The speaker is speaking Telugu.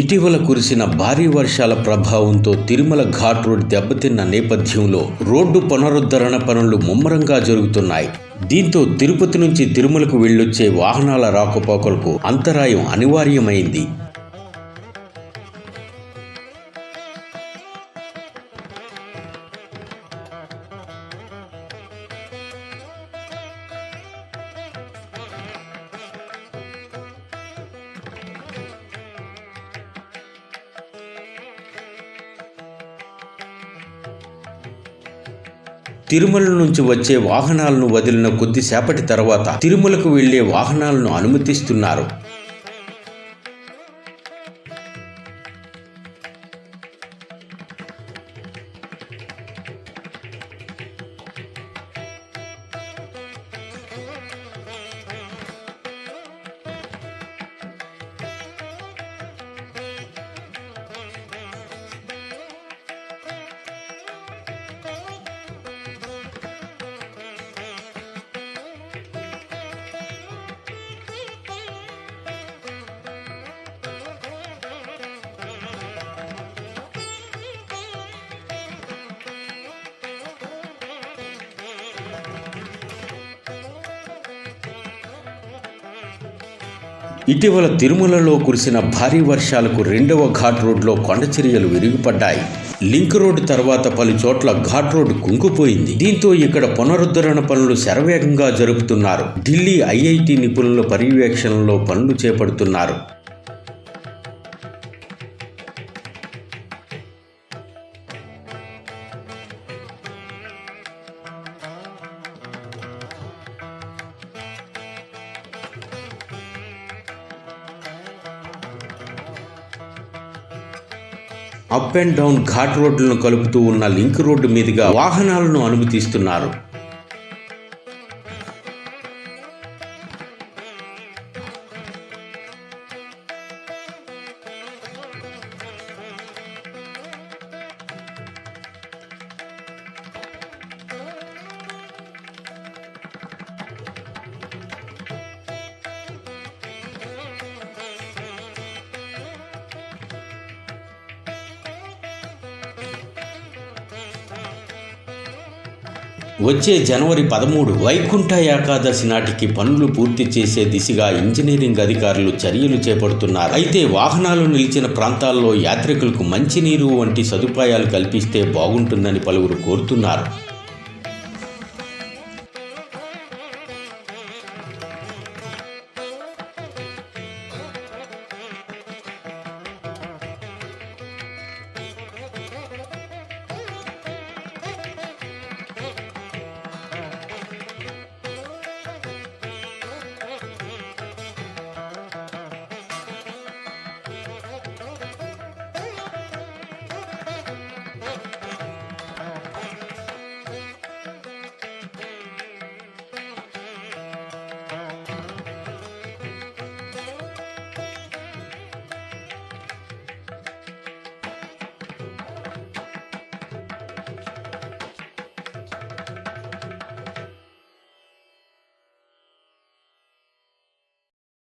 ఇటీవల కురిసిన భారీ వర్షాల ప్రభావంతో తిరుమల ఘాట్ రోడ్ దెబ్బతిన్న నేపథ్యంలో రోడ్డు పునరుద్ధరణ పనులు ముమ్మరంగా జరుగుతున్నాయి. దీంతో తిరుపతి నుంచి తిరుమలకు వెళ్ళొచ్చే వాహనాల రాకపోకలకు అంతరాయం అనివార్యమైంది. తిరుమల నుంచి వచ్చే వాహనాలను వదిలిన కొద్దిసేపటి తర్వాత తిరుమలకు వెళ్లే వాహనాలను అనుమతిస్తున్నారు. ఇటీవల తిరుమలలో కురిసిన భారీ వర్షాలకు రెండవ ఘాట్ రోడ్లో కొండచర్యలు విరిగిపడ్డాయి. లింక్ రోడ్డు తర్వాత పలు చోట్ల ఘాట్ రోడ్డు కుంగిపోయింది. దీంతో ఇక్కడ పునరుద్ధరణ పనులు శరవేగంగా జరుపుతున్నారు. ఢిల్లీ ఐఐటి నిపుణుల పర్యవేక్షణలో పనులు చేపడుతున్నారు. అప్ అండ్ డౌన్ ఘాట్ రోడ్లను కలుపుతూ ఉన్న లింక్ రోడ్డు మీదుగా వాహనాలను అనుమతిస్తున్నారు. వచ్చే జనవరి 13 వైకుంఠ ఏకాదశి నాటికి పనులు పూర్తి చేసే దిశగా ఇంజనీరింగ్ అధికారులు చర్యలు చేపడుతున్నారు. అయితే వాహనాలు నిలిచిన ప్రాంతాల్లో యాత్రికులకు మంచినీరు వంటి సదుపాయాలు కల్పిస్తే బాగుంటుందని పలువురు కోరుతున్నారు.